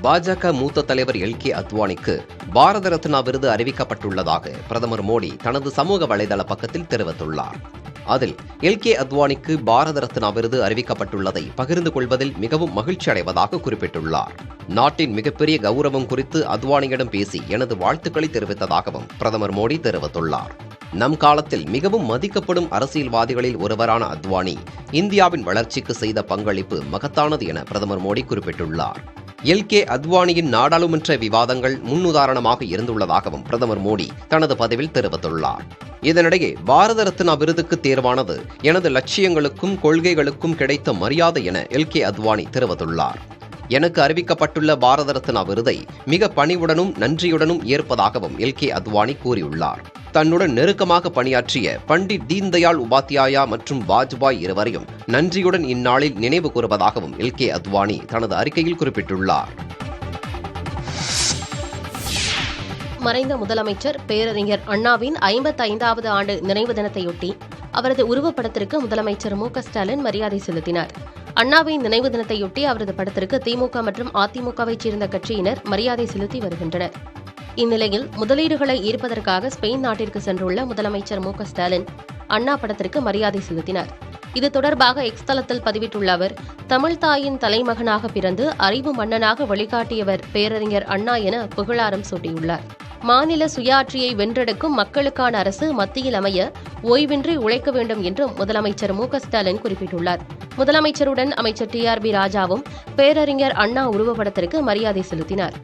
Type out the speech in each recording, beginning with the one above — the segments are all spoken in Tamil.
பாஜக மூத்த தலைவர் எல்.கே. அத்வானிக்கு பாரத ரத்னா விருது அறிவிக்கப்பட்டுள்ளதாக பிரதமர் மோடி தனது சமூக வலைதள பக்கத்தில் தெரிவித்துள்ளார். அதில் எல்.கே. அத்வானிக்கு பாரத ரத்னா விருது அறிவிக்கப்பட்டுள்ளதை பகிர்ந்து கொள்வதில் மிகவும் மகிழ்ச்சி அடைவதாக குறிப்பிட்டுள்ளார். நாட்டின் மிகப்பெரிய கௌரவம் குறித்து அத்வானியிடம் பேசி எனது வாழ்த்துக்களை தெரிவித்ததாகவும் பிரதமர் மோடி தெரிவித்துள்ளார். நம் காலத்தில் மிகவும் மதிக்கப்படும் அரசியல்வாதிகளில் ஒருவரான அத்வானி இந்தியாவின் வளர்ச்சிக்கு செய்த பங்களிப்பு மகத்தானது என பிரதமர் மோடி குறிப்பிட்டுள்ளார். எல்.கே. அத்வானியின் நாடாளுமன்ற விவாதங்கள் முன்னுதாரணமாக இருந்துள்ளதாகவும் பிரதமர் மோடி தனது பதிவில் தெரிவித்துள்ளார். இதனிடையே பாரத ரத்னா விருதுக்கு தேர்வானது எனது லட்சியங்களுக்கும் கொள்கைகளுக்கும் கிடைத்த மரியாதை என எல்.கே. அத்வானி தெரிவித்துள்ளார். எனக்கு அறிவிக்கப்பட்டுள்ள பாரத ரத்னா விருதை மிக பணிவுடனும் நன்றியுடனும் ஏற்பதாகவும் எல்.கே. அத்வானி கூறியுள்ளார். தன்னுடன் நெருக்கமாக பணியாற்றிய பண்டிட் தீன்தயாள் உபாத்யாயா மற்றும் வாஜ்பாய் இருவரையும் நன்றியுடன் இந்நாளில் நினைவு கூறுவதாகவும் எல்.கே. அத்வானி தனது அறிக்கையில் குறிப்பிட்டுள்ளார். மறைந்த முதலமைச்சர் பேரறிஞர் அண்ணாவின் 55வது ஆண்டு நினைவு தினத்தையொட்டி அவரது உருவப்படத்திற்கு முதலமைச்சர் மு.க.ஸ்டாலின் மரியாதை செலுத்தினார். அண்ணாவின் நினைவு தினத்தையொட்டி அவரது படத்திற்கு திமுக மற்றும் அதிமுகவைச் சேர்ந்த கட்சியினர் மரியாதை செலுத்தி வருகின்றனர். இந்நிலையில் முதலீடுகளை ஈர்ப்பதற்காக ஸ்பெயின் நாட்டிற்கு சென்றுள்ள முதலமைச்சர் மு.க.ஸ்டாலின் அண்ணா படத்திற்கு மரியாதை செலுத்தினார். இது தொடர்பாக எக்ஸ் தளத்தில் பதிவிட்டுள்ள அவர், தமிழ் தாயின் தலைமகனாக பிறந்து அறிவு மன்னனாக வழிகாட்டியவர் பேரறிஞர் அண்ணா என புகழாரம் சூட்டியுள்ளார். மாநில சுயாட்சியை வென்றெடுக்கும் மக்களுக்கான அரசு மத்தியில் அமைய ஓய்வின்றி உழைக்க வேண்டும் என்றும் முதலமைச்சர் மு.க.ஸ்டாலின் குறிப்பிட்டுள்ளார். முதலமைச்சருடன் அமைச்சர் டி.ஆர்.பி. ராஜாவும் பேரறிஞர் அண்ணா உருவப்படத்திற்கு மரியாதை செலுத்தினார்.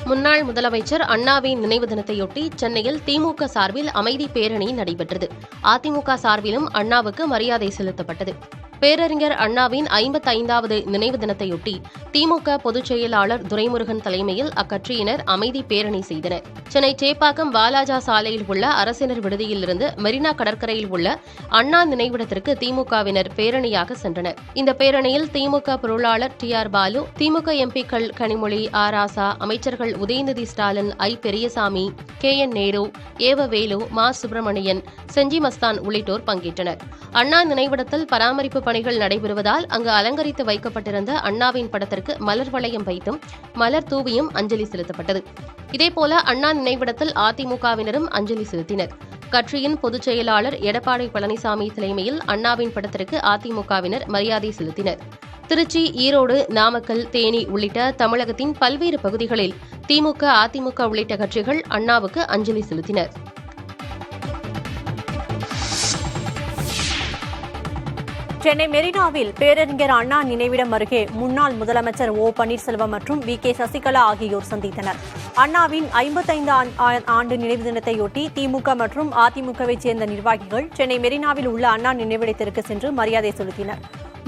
முன்னாள் முதலமைச்சர் அண்ணாவின் நினைவு தினத்தையொட்டி சென்னையில் திமுக சார்பில் அமைதி பேரணி நடைபெற்றது. அதிமுக சார்பிலும் அண்ணாவுக்கு மரியாதை செலுத்தப்பட்டது. பேரறிஞர் அண்ணாவின் 55வது நினைவு தினத்தையொட்டி திமுக பொதுச் செயலாளர் துரைமுருகன் தலைமையில் அக்கட்சியினர் அமைதி பேரணி செய்தனர். சென்னை சேப்பாக்கம் வாலாஜா சாலையில் உள்ள அரசினர் விடுதியிலிருந்து மெரினா கடற்கரையில் உள்ள அண்ணா நினைவிடத்திற்கு திமுகவினர் பேரணியாக சென்றனர். இந்த பேரணியில் திமுக பொருளாளர் டி.ஆர். பாலு, திமுக எம்பிக்கள் கனிமொழி, ஆ. ராசா, அமைச்சர்கள் உதயநிதி ஸ்டாலின், ஐ. பெரியசாமி, கே.என். நேரு, ஏவவேலு, மா. சுப்பிரமணியன், செஞ்சி மஸ்தான் உள்ளிட்டோர் பங்கேற்றனர். அண்ணா நினைவிடத்தில் பராமரிப்பு பணிகள் நடைபெறுவதால் அங்கு அலங்கரித்து வைக்கப்பட்டிருந்த அண்ணாவின் படத்திற்கு மலர் வளையம் வைத்தும் மலர் தூவியும் அஞ்சலி செலுத்தப்பட்டது. இதேபோல அண்ணா நினைவிடத்தில் அதிமுகவினரும் அஞ்சலி செலுத்தினர். கட்சியின் பொதுச் செயலாளர் எடப்பாடி பழனிசாமி தலைமையில் அண்ணாவின் படத்திற்கு அதிமுகவினர் மரியாதை செலுத்தினர். திருச்சி, ஈரோடு, நாமக்கல், தேனி உள்ளிட்ட தமிழகத்தின் பல்வேறு பகுதிகளில் திமுக, அதிமுக உள்ளிட்ட கட்சிகள் அண்ணாவுக்கு அஞ்சலி செலுத்தினர். சென்னை மெரினாவில் பேரறிஞர் அண்ணா நினைவிடம் அருகே முன்னாள் முதலமைச்சர் ஓ. பன்னீர்செல்வம் மற்றும் வி.கே. சசிகலா ஆகியோர் சந்தித்தனர். அண்ணாவின் 55 ஆண்டு நினைவு தினத்தையொட்டி திமுக மற்றும் அதிமுகவைச் சேர்ந்த நிர்வாகிகள் சென்னை மெரினாவில் உள்ள அண்ணா நினைவிடத்திற்கு சென்று மரியாதை செலுத்தினர்.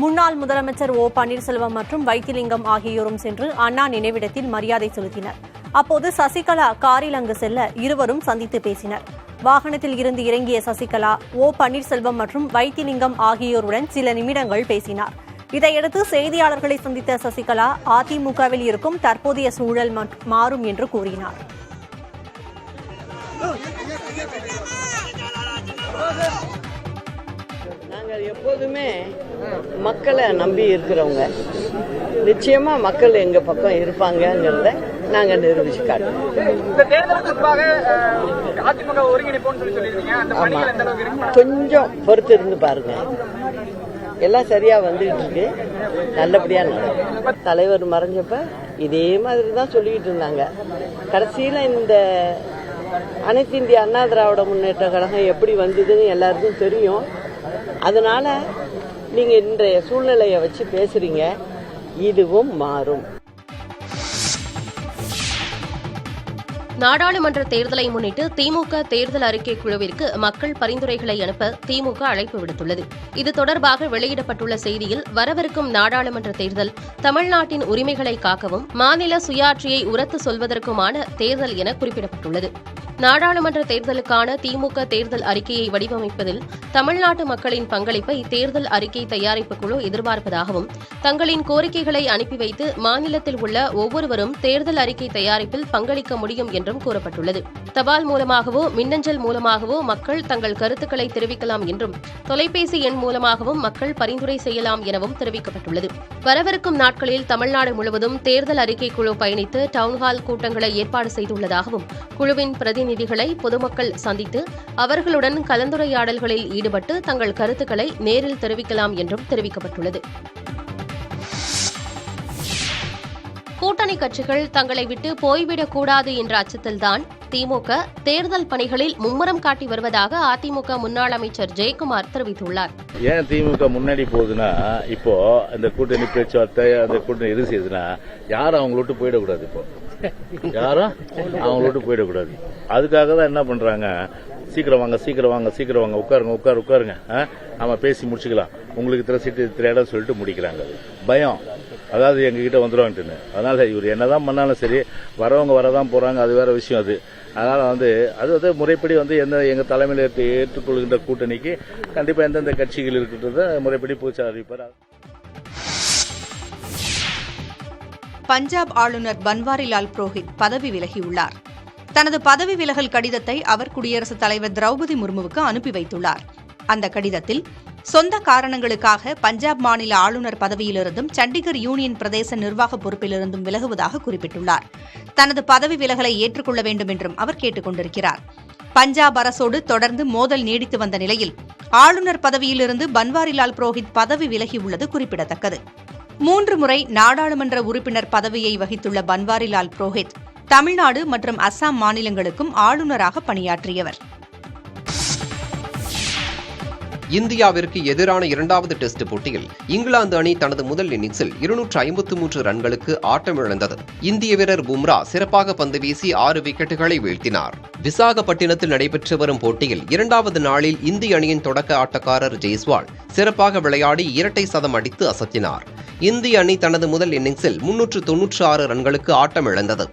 முன்னாள் முதலமைச்சர் ஓ. பன்னீர்செல்வம் மற்றும் வைத்திலிங்கம் ஆகியோரும் சென்று அண்ணா நினைவிடத்தில் மரியாதை செலுத்தினர். அப்போது சசிகலா காரில் அங்கு செல்ல இருவரும் சந்தித்து பேசினர். வாகனத்தில் இருந்து இறங்கிய சசிகலா ஓ. பன்னீர்செல்வம் மற்றும் வைத்திலிங்கம் ஆகியோருடன் சில நிமிடங்கள் பேசினார். இதையடுத்து செய்தியாளர்களை சந்தித்த சசிகலா அதிமுகவில் இருக்கும் தற்போதைய சூழல் மாறும் என்று கூறினார். நாங்கள் எப்போதுமே மக்களை நம்பி இருக்கிறவங்க, நிச்சயமா மக்கள் எங்க பக்கம் இருப்பாங்கிறத நாங்க நிரூபிச்சு காட்டுறோம். கொஞ்சம் பொறுத்து இருந்து பாருங்க, எல்லாம் சரியா வந்துகிட்டு இருக்கு, நல்லபடியா நடக்கும். தலைவர் மறைஞ்சப்ப இதே மாதிரி தான் சொல்லிக்கிட்டு இருந்தாங்க. கடைசியில இந்த அனைத்து இந்திய அண்ணா திராவிட முன்னேற்ற கழகம் எப்படி வந்ததுன்னு எல்லாருக்கும் தெரியும். அதனால நீங்க இன்றைய சூழ்நிலையை வச்சு பேசுறீங்க, இதுவும் மாறும். நாடாளுமன்ற தேர்தலை முன்னிட்டு திமுக தேர்தல் அறிக்கை குழுவிற்கு மக்கள் பரிந்துரைகளை அனுப்ப திமுக அழைப்பு விடுத்துள்ளது. இது தொடர்பாக வெளியிடப்பட்டுள்ள செய்தியில், வரவிருக்கும் நாடாளுமன்ற தேர்தல் தமிழ்நாட்டின் உரிமைகளை காக்கவும் மாநில சுயாட்சியை உரத்து சொல்வதற்குமான தேர்தல் என குறிப்பிடப்பட்டுள்ளது. நாடாளுமன்ற தேர்தலுக்கான திமுக தேர்தல் அறிக்கையை வடிவமைப்பதில் தமிழ்நாட்டு மக்களின் பங்களிப்பை தேர்தல் அறிக்கை தயாரிப்பு குழு எதிர்பார்ப்பதாகவும் தங்களின் கோரிக்கைகளை அனுப்பி வைத்து மாநிலத்தில் உள்ள ஒவ்வொருவரும் தேர்தல் அறிக்கை தயாரிப்பில் பங்களிக்க முடியும் என்றும் கூறப்பட்டுள்ளது. தபால் மூலமாகவோ மின்னஞ்சல் மூலமாகவோ மக்கள் தங்கள் கருத்துக்களை தெரிவிக்கலாம் என்றும் தொலைபேசி எண் மூலமாகவும் மக்கள் பரிந்துரை செய்யலாம் எனவும் தெரிவிக்கப்பட்டுள்ளது. வரவிருக்கும் நாட்களில் தமிழ்நாடு முழுவதும் தேர்தல் அறிக்கை குழு பயணித்து டவுன்ஹால் கூட்டங்களை ஏற்பாடு செய்துள்ளதாகவும் குழுவின் பிரதிநிதிகளை பொதுமக்கள் சந்தித்து அவர்களுடன் கலந்துரையாடல்களில் ஈடுபட்டு தங்கள் கருத்துக்களை நேரில் தெரிவிக்கலாம் என்றும் தெரிவிக்கப்பட்டுள்ளது. கூட்டணி கட்சிகள் தங்களை விட்டு போய்விடக்கூடாது என்ற அச்சத்தில்தான் திமுக தேர்தல் பணிகளில் மும்முரம் காட்டி வருவதாக அதிமுக முன்னாள் அமைச்சர் ஜெயக்குமார் தெரிவித்துள்ளார். ஏன் திமுக முன்னாடி போகுதுன்னா, இப்போ இந்த கூட்டணி பேச்சுவார்த்தை அந்த கூட்டணி எது செய்யுதுன்னா யாரும் அவங்கள விட்டு போயிடக்கூடாது. இப்போ யாரும் அவங்கள விட்டு போயிடக்கூடாது. அதுக்காக தான் என்ன பண்றாங்க, சீக்கிரம் வாங்க சீக்கிரம் வாங்க சீக்கிரம் வாங்க, உட்காருங்க நாம பேசி முடிச்சுக்கலாம், உங்களுக்கு இத்தனை சீட்டு இத்தனை இடம் சொல்லிட்டு முடிக்கிறாங்க. பயம், அதாவது எங்ககிட்ட வந்துடுவாங்கன்னு. அதனால இவர் என்னதான் பண்ணாலும் சரி, வரவங்க வரதான் போறாங்க, அது வேற விஷயம். அதனால அது முறைப்படி எங்க தலைமையில் ஏற்றுக்கொள்கின்ற கூட்டணிக்கு கண்டிப்பா எந்தெந்த கட்சிகள் இருக்கின்றத முறைப்படி பூச்சி அறிவிப்பார். பஞ்சாப் ஆளுநர் பன்வாரிலால் புரோஹித் பதவி விலகியுள்ளார். தனது பதவி விலகல் கடிதத்தை அவர் குடியரசுத் தலைவர் திரௌபதி முர்முவுக்கு அனுப்பி வைத்துள்ளார். அந்த கடிதத்தில் சொந்த காரணங்களுக்காக பஞ்சாப் மாநில ஆளுநர் பதவியிலிருந்தும் சண்டிகர் யூனியன் பிரதேச நிர்வாக பொறுப்பிலிருந்தும் விலகுவதாக குறிப்பிட்டுள்ளார். தனது பதவி விலகலை ஏற்றுக்கொள்ள வேண்டும் என்றும் அவர் கேட்டுக் கொண்டிருக்கிறார். பஞ்சாப் அரசோடு தொடர்ந்து மோதல் நீடித்து வந்த நிலையில் ஆளுநர் பதவியிலிருந்து பன்வாரிலால் புரோஹித் பதவி விலகியுள்ளது குறிப்பிடத்தக்கது. 3 முறை நாடாளுமன்ற உறுப்பினர் பதவியை வகித்துள்ள பன்வாரிலால் புரோஹித் தமிழ்நாடு மற்றும் அஸ்ஸாம் மாநிலங்களுக்கும் ஆளுநராக பணியாற்றியவர். இந்தியாவிற்கு எதிரான 2வது டெஸ்ட் போட்டியில் இங்கிலாந்து அணி தனது முதல் இன்னிங்ஸில் 253 ரன்களுக்கு ஆட்டமிழந்தது. இந்திய வீரர் பும்ரா சிறப்பாக பந்து வீசி 6 விக்கெட்டுகளை வீழ்த்தினார். விசாகப்பட்டினத்தில் நடைபெற்று வரும் போட்டியில் 2வது நாளில் இந்திய அணியின் தொடக்க ஆட்டக்காரர் ஜெய்ஸ்வால் சிறப்பாக விளையாடி இரட்டை சதம் அடித்து அசத்தினார். இந்திய அணி தனது முதல் இன்னிங்ஸில் 396 ரன்களுக்கு ஆட்டமிழந்தது.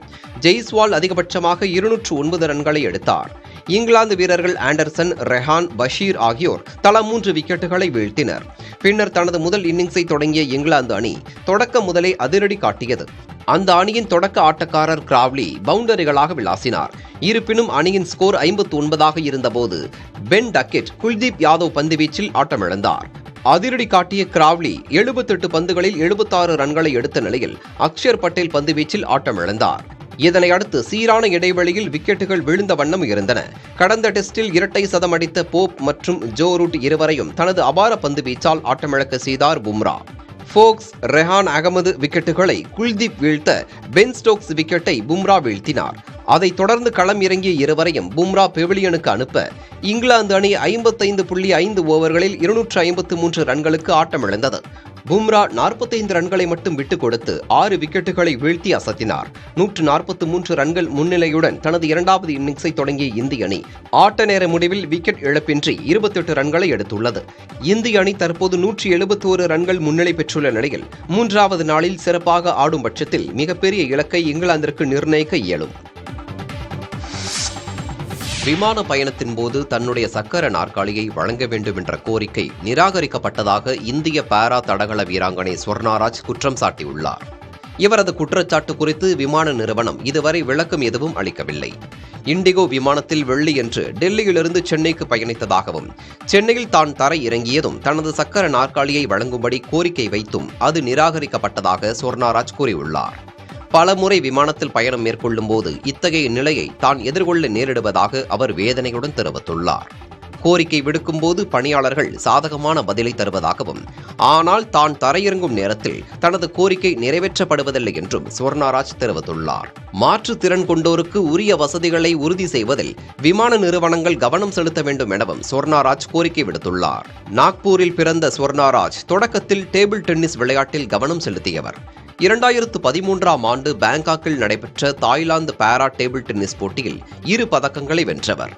ஜெய்ஸ்வால் அதிகபட்சமாக 209 ரன்களை எடுத்தார். இங்கிலாந்து வீரர்கள் ஆண்டர்சன், ரெஹான், பஷீர் ஆகியோர் தலா 3 விக்கெட்டுகளை வீழ்த்தினர். பின்னர் தனது முதல் இன்னிங்ஸை தொடங்கிய இங்கிலாந்து அணி தொடக்க முதலே அதிரடி காட்டியது. அந்த அணியின் தொடக்க ஆட்டக்காரர் கிராவ்லி பவுண்டரிகளாக விளாசினார். இருப்பினும் அணியின் ஸ்கோர் 59ஆக இருந்தபோது பென் டக்கெட், குல்தீப் யாதவ் பந்துவீச்சில் ஆட்டமிழந்தார். அதிரடி காட்டிய கிராவ்லி 78 பந்துகளில் 76 ரன்களை எடுத்த நிலையில் அக்ஷர் பட்டேல் பந்துவீச்சில் ஆட்டமிழந்தார். இதனை அடுத்து சீரான இடைவெளியில் விக்கெட்டுகள் விழுந்த வண்ணம் இருந்தன. கடந்த டெஸ்டில் இரட்டை சதம் அடித்த போப் மற்றும் ஜோ ரூட் இருவரையும் தனது அபார பந்து வீச்சால் ஆட்டமிழக்க செய்தார் பும்ரா. ஃபோக்ஸ், ரெஹான் அகமது விக்கெட்டுகளை குல்தீப் வீழ்த்த பென் ஸ்டோக்ஸ் விக்கெட்டை பும்ரா வீழ்த்தினார். அதைத் தொடர்ந்து களம் இறங்கிய இருவரையும் பும்ரா பெவிலியனுக்கு அனுப்ப இங்கிலாந்து அணி 55.5 ஓவர்களில் 253 ரன்களுக்கு ஆட்டமிழந்தது. பும்ரா 45 ரன்களை மட்டும் விட்டுக் கொடுத்து 6 விக்கெட்டுகளை வீழ்த்தி அசத்தினார். 143 ரன்கள் முன்னிலையுடன் தனது 2வது இன்னிங்ஸை தொடங்கிய இந்திய அணி ஆட்ட நேர முடிவில் விக்கெட் இழப்பின்றி 28 ரன்களை எடுத்துள்ளது. இந்திய அணி தற்போது 171 ரன்கள் முன்னிலை பெற்றுள்ள நிலையில் 3வது நாளில் சிறப்பாக ஆடும் பட்சத்தில் மிகப்பெரிய இலக்கை இங்கிலாந்திற்கு நிர்ணயிக்க இயலும். விமான பயணத்தின் போது தன்னுடைய சக்கர நாற்காலியை வழங்க வேண்டும் என்ற கோரிக்கை நிராகரிக்கப்பட்டதாக இந்திய பாரா தடகள வீராங்கனை ஸ்வர்ணாராஜ் குற்றம் சாட்டியுள்ளார். இவரது குற்றச்சாட்டு குறித்து விமான நிறுவனம் இதுவரை விளக்கம் எதுவும் அளிக்கவில்லை. இண்டிகோ விமானத்தில் வெள்ளியன்று டெல்லியிலிருந்து சென்னைக்கு பயணித்ததாகவும் சென்னையில் தான் தரை இறங்கியதும் தனது சக்கர நாற்காலியை வழங்கும்படி கோரிக்கை வைத்தும் அது நிராகரிக்கப்பட்டதாக ஸ்வர்ணாராஜ் கூறியுள்ளார். பலமுறை விமானத்தில் பயணம் மேற்கொள்ளும் போது இத்தகைய நிலையை தான் எதிர்கொள்ள நேரிடுவதாக அவர் வேதனையுடன் தெரிவித்துள்ளார். கோரிக்கை விடுக்கும் போது பணியாளர்கள் சாதகமான பதிலை தருவதாகவும், ஆனால் தான் தரையிறங்கும் நேரத்தில் தனது கோரிக்கை நிறைவேற்றப்படுவதில்லை என்றும் ஸ்வர்ணாராஜ் தெரிவித்துள்ளார். மாற்றுத்திறன் கொண்டோருக்கு உரிய வசதிகளை உறுதி செய்வதில் விமான நிறுவனங்கள் கவனம் செலுத்த வேண்டும் எனவும் ஸ்வர்ணாராஜ் கோரிக்கை விடுத்துள்ளார். நாக்பூரில் பிறந்த ஸ்வர்ணாராஜ் தொடக்கத்தில் டேபிள் டென்னிஸ் விளையாட்டில் கவனம் செலுத்தியவர். 2013ஆம் ஆண்டு பேங்காக்கில் நடைபெற்ற தாய்லாந்து பாரா டேபிள் டென்னிஸ் போட்டியில் 2 பதக்கங்களை வென்றவர்.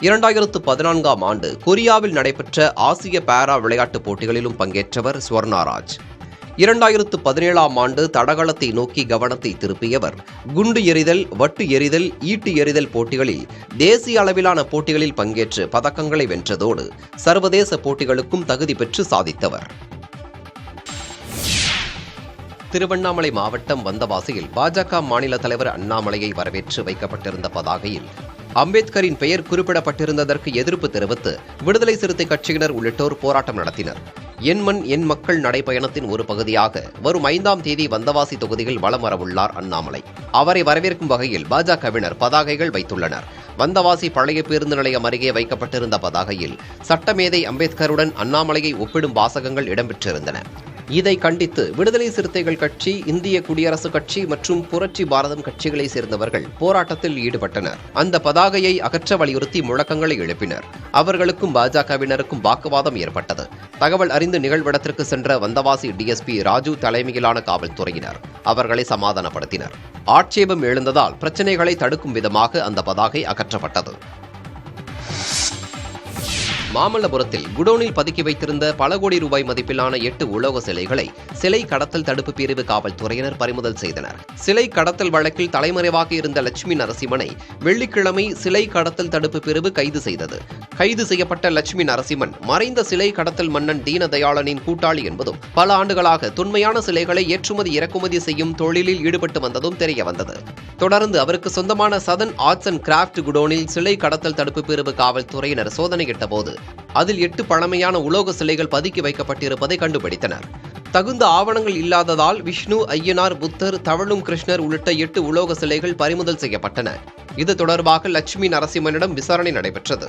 2014ஆம் ஆண்டு கொரியாவில் நடைபெற்ற ஆசிய பாரா விளையாட்டுப் போட்டிகளிலும் பங்கேற்றவர் ஸ்வர்ணாராஜ். 2017ஆம் ஆண்டு தடகளத்தை நோக்கி கவனத்தை திருப்பியவர் குண்டு எறிதல், வட்டு எறிதல், ஈட்டு எறிதல் போட்டிகளில் தேசிய அளவிலான போட்டிகளில் பங்கேற்று பதக்கங்களை வென்றதோடு சர்வதேச போட்டிகளுக்கும் தகுதி பெற்று சாதித்தவர். திருவண்ணாமலை மாவட்டம் வந்தவாசியில் பாஜக மாநில தலைவர் அண்ணாமலையை வரவேற்று வைக்கப்பட்டிருந்த பதாகையில் அம்பேத்கரின் பெயர் குறிப்பிடப்பட்டிருந்ததற்கு எதிர்ப்பு தெரிவித்து விடுதலை சிறுத்தை கட்சியினர் உள்ளிட்டோர் போராட்டம் நடத்தினர். என் மண் என் மக்கள் நடைபயணத்தின் ஒரு பகுதியாக வரும் 5ஆம் தேதி வந்தவாசி தொகுதியில் வலம் வரவுள்ளார் அண்ணாமலை. அவரை வரவேற்கும் வகையில் பாஜகவினர் பதாகைகள் வைத்துள்ளனர். வந்தவாசி பழைய பேருந்து நிலையம் அருகே வைக்கப்பட்டிருந்த பதாகையில் சட்டமேதை அம்பேத்கருடன் அண்ணாமலையை ஒப்பிடும் வாசகங்கள் இடம்பெற்றிருந்தன. இதை கண்டித்து விடுதலை சிறுத்தைகள் கட்சி, இந்திய குடியரசுக் கட்சி மற்றும் புரட்சி பாரதம் கட்சிகளை சேர்ந்தவர்கள் போராட்டத்தில் ஈடுபட்டனர். அந்த பதாகையை அகற்ற வலியுறுத்தி முழக்கங்களை எழுப்பினர். அவர்களுக்கும் பாஜகவினருக்கும் வாக்குவாதம் ஏற்பட்டது. தகவல் அறிந்து நிகழ்விடத்திற்கு சென்ற வந்தவாசி டிஎஸ்பி ராஜு தலைமையிலான காவல்துறையினர் அவர்களை சமாதானப்படுத்தினர். ஆட்சேபம் எழுந்ததால் பிரச்சினைகளை தடுக்கும் விதமாக அந்த பதாகை அகற்றப்பட்டது. மாமல்லபுரத்தில் குடோனில் பதுக்கி வைத்திருந்த பல கோடி ரூபாய் மதிப்பிலான 8 உலோக சிலைகளை சிலை கடத்தல் தடுப்பு பிரிவு காவல்துறையினர் பறிமுதல் செய்தனர். சிலை கடத்தல் வழக்கில் தலைமறைவாக இருந்த லட்சுமி நரசிம்மனை வெள்ளிக்கிழமை சிலை கடத்தல் தடுப்பு பிரிவு கைது செய்தது. கைது செய்யப்பட்ட லட்சுமி நரசிம்மன் மறைந்த சிலை கடத்தல் மன்னன் தீனதயாளனின் கூட்டாளி என்பதும் பல ஆண்டுகளாக தொன்மையான சிலைகளை ஏற்றுமதி இறக்குமதி செய்யும் தொழிலில் ஈடுபட்டு வந்ததும் தெரியவந்தது. தொடர்ந்து அவருக்கு சொந்தமான சதன் ஆர்ட்ஸ் அண்ட் கிராஃப்ட் குடோனில் சிலை கடத்தல் தடுப்பு பிரிவு காவல்துறையினர் சோதனையிட்ட போது அதில் 8 பழமையான உலோக சிலைகள் பதுக்கி வைக்கப்பட்டிருப்பதை கண்டுபிடித்தனர். தகுந்த ஆவணங்கள் இல்லாததால் விஷ்ணு, ஐயனார், புத்தர், தவழும் கிருஷ்ணர் உள்ளிட்ட 8 உலோக சிலைகள் பறிமுதல் செய்யப்பட்டன. இது தொடர்பாக லட்சுமி நரசிம்மனிடம் விசாரணை நடைபெற்றது.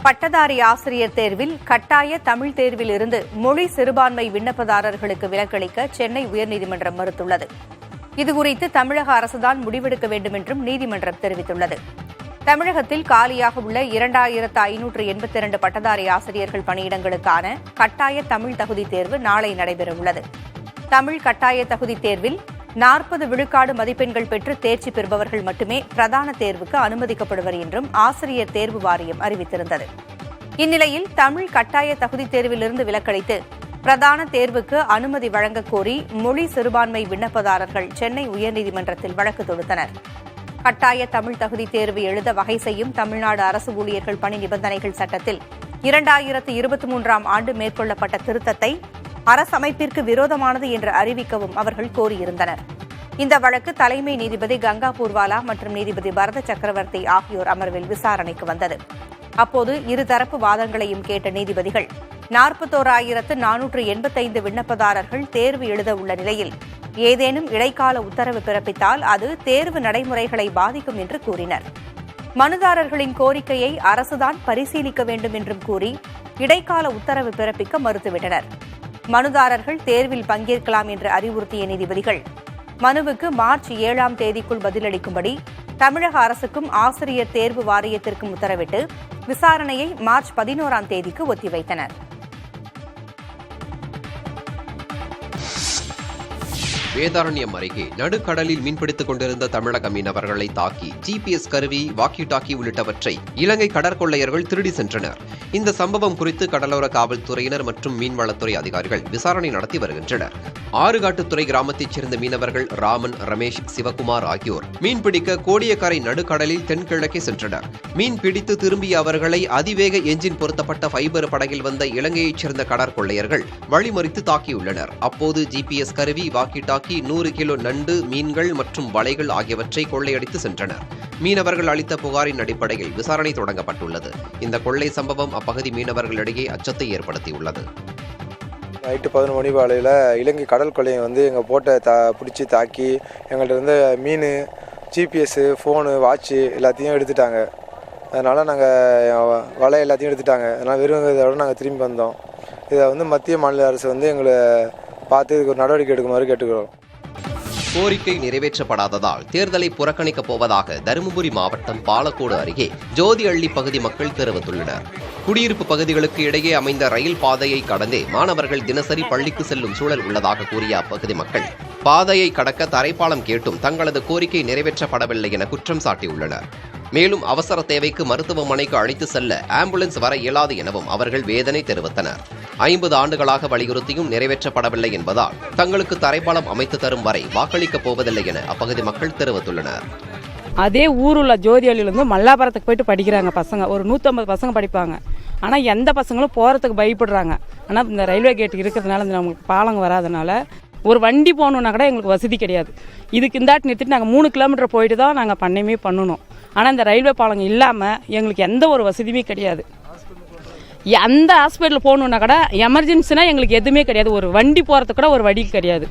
பட்டதாரி ஆசிரியர் தேர்வில் கட்டாய தமிழ் தேர்வில் இருந்து மொழி சிறுபான்மை விண்ணப்பதாரர்களுக்கு விலக்களிக்க சென்னை உயர்நீதிமன்றம் மறுத்துள்ளது. இதுகுறித்து தமிழக அரசுதான் முடிவெடுக்க வேண்டும் என்றும் நீதிமன்றம் தெரிவித்துள்ளது. தமிழகத்தில் காலியாக உள்ள 2582 பட்டதாரி ஆசிரியர்கள் பணியிடங்களுக்கான கட்டாய தமிழ் தகுதி தேர்வு நாளை நடைபெறவுள்ளது. தமிழ் கட்டாய தகுதி தேர்வில் 40 விழுக்காடு மதிப்பெண்கள் பெற்று தேர்ச்சி பெறுபவர்கள் மட்டுமே பிரதான தேர்வுக்கு அனுமதிக்கப்படுவர் என்றும் ஆசிரியர் தேர்வு வாரியம் அறிவித்திருந்தது. இந்நிலையில் தமிழ் கட்டாய தகுதி தேர்விலிருந்து விலக்களித்து பிரதான தேர்வுக்கு அனுமதி வழங்கக் கோரி மொழி சிறுபான்மை விண்ணப்பதாரர்கள் சென்னை உயர்நீதிமன்றத்தில் வழக்கு தொடுத்தனர். கட்டாய தமிழ் தகுதி தேர்வு எழுத வகை செய்யும் தமிழ்நாடு அரசு ஊழியர்கள் பணி நிபந்தனைகள் சட்டத்தில் 2023ஆம் ஆண்டு மேற்கொள்ளப்பட்ட திருத்தத்தை அரசமைப்பிற்கு விரோதமானது என்று அறிவிக்கவும் அவர்கள் கோரியிருந்தனர். இந்த வழக்கு தலைமை நீதிபதி கங்கா பூர்வாலா மற்றும் நீதிபதி பரத சக்கரவர்த்தி ஆகியோர் அமர்வில் விசாரணைக்கு வந்தது. அப்போது இருதரப்பு வாதங்களையும் கேட்ட நீதிபதிகள் 41,485 விண்ணப்பதாரர்கள் தேர்வு எழுத உள்ள நிலையில் ஏதேனும் இடைக்கால உத்தரவு பிறப்பித்தால் அது தேர்வு நடைமுறைகளை பாதிக்கும் என்று கூறினர். மனுதாரர்களின் கோரிக்கையை அரசுதான் பரிசீலிக்க வேண்டும் என்றும் கூறி இடைக்கால உத்தரவு பிறப்பிக்க மறுத்துவிட்டனர். மனுதாரர்கள் தேர்வில் பங்கேற்கலாம் என்று அறிவுறுத்திய நீதிபதிகள் மனுவுக்கு மார்ச் 7ஆம் தேதிக்குள் பதிலளிக்கும்படி தமிழக அரசுக்கும் ஆசிரியர் தேர்வு வாரியத்திற்கும் உத்தரவிட்டு விசாரணையை மார்ச் 11ஆம் தேதிக்கு ஒத்திவைத்தனர். வேதாரண்யம் அருகே நடுக்கடலில் மீன்பிடித்துக் கொண்டிருந்த தமிழக மீனவர்களை தாக்கி ஜிபிஎஸ் கருவி, வாக்கி டாக்கி உள்ளிட்டவற்றை இலங்கை கடற்கொள்ளையர்கள் திருடி சென்றனர். இந்த சம்பவம் குறித்து கடலோர காவல்துறையினர் மற்றும் மீன்வளத்துறை அதிகாரிகள் விசாரணை நடத்தி வருகின்றனர். ஆறுகாட்டுத்துறை கிராமத்தைச் சேர்ந்த மீனவர்கள் ராமன், ரமேஷ், சிவகுமார் ஆகியோர் மீன்பிடிக்க கோடியக்கரை நடுக்கடலில் தென்கிழக்கே சென்றனர். மீன் பிடித்து திரும்பிய அவர்களை அதிவேக எஞ்சின் பொருத்தப்பட்ட ஃபைபர் படகில் வந்த இலங்கையைச் சேர்ந்த கடற்கொள்ளையர்கள் வழிமறித்து தாக்கியுள்ளனர். அப்போது ஜிபிஎஸ் கருவி, வாக்கி டாக்கி, 100 கிலோ நண்டு, மீன்கள் மற்றும் வலைகள் ஆகியவற்றை கொள்ளையடித்து சென்றனர். மீனவர்கள் அளித்த புகாரின் அடிப்படையில் விசாரணை தொடங்கப்பட்டுள்ளது. இந்த கொள்ளை சம்பவம் அப்பகுதி மீனவர்களிடையே அச்சத்தை ஏற்படுத்தியுள்ளது. நைட்டு 11 மணி வேளையில் இலங்கை கடல் கொள்ளையை எங்கள் போட்டை பிடிச்சி தாக்கி எங்கள்கிட்ட இருந்த மீன், ஜிபிஎஸ், ஃபோனு, வாட்சு எல்லாத்தையும் எடுத்துட்டாங்க. அதனால் நாங்கள் வலை எல்லாத்தையும் எடுத்துட்டாங்க. அதனால் வெறும் இதோட நாங்கள் திரும்பி வந்தோம். இதை மத்திய மாநில அரசு எங்களை பார்த்து இதுக்கு ஒரு நடவடிக்கை எடுக்குமாறு கேட்டுக்கிறோம். கோரிக்கை நிறைவேற்றப்படாததால் தேர்தலை புறக்கணிக்கப் போவதாக தருமபுரி மாவட்டம் பாலக்கோடு அருகே ஜோதிஅள்ளி பகுதி மக்கள் தெரிவித்துள்ளனர். குடியிருப்பு பகுதிகளுக்கு இடையே அமைந்த ரயில் பாதையை கடந்தே மாணவர்கள் தினசரி பள்ளிக்கு செல்லும் சூழல் உள்ளதாக கூறிய அப்பகுதி மக்கள் பாதையை கடக்க தரைப்பாலம் கேட்டும் தங்களது கோரிக்கை நிறைவேற்றப்படவில்லை என குற்றம் சாட்டியுள்ளனர். மேலும் அவசர தேவைக்கு மருத்துவமனைக்கு அழைத்து செல்ல ஆம்புலன்ஸ் வர இயலாது எனவும் அவர்கள் வேதனை தெரிவித்தனர். 50 ஆண்டுகளாக வலியுறுத்தியும் நிறைவேற்றப்படவில்லை என்பதால் தங்களுக்கு தரைப்பாலம் அமைத்து தரும் வரை வாக்களிக்கப் போவதில்லை என அப்பகுதி மக்கள் தெரிவித்துள்ளனர். அதே ஊருள்ள ஜோதியலிருந்து மல்லாபுரத்துக்கு போயிட்டு படிக்கிறாங்க பசங்க, ஒரு 150 பசங்க படிப்பாங்க. ஆனால் எந்த பசங்களும் போகிறதுக்கு பயப்படுறாங்க. ஆனால் இந்த ரயில்வே கேட் இருக்கிறதுனால நமக்கு பாலங்க வராதனால ஒரு வண்டி போகணுன்னா கூட எங்களுக்கு வசதி கிடையாது. இதுக்கு இந்தாட்டி நிறுத்திட்டு நாங்கள் 3 கிலோமீட்டர் போயிட்டு தான் நாங்கள் பண்ணையுமே பண்ணணும். ஆனால் இந்த ரயில்வே பாலங்க இல்லாமல் எங்களுக்கு எந்த ஒரு வசதியுமே கிடையாது. அந்த ஹாஸ்பிட்டல் போகணுன்னா கூட எமர்ஜென்சினா எங்களுக்கு எதுவுமே கிடையாது. ஒரு வண்டி போகிறதுக்கு கூட ஒரு வழி கிடையாது.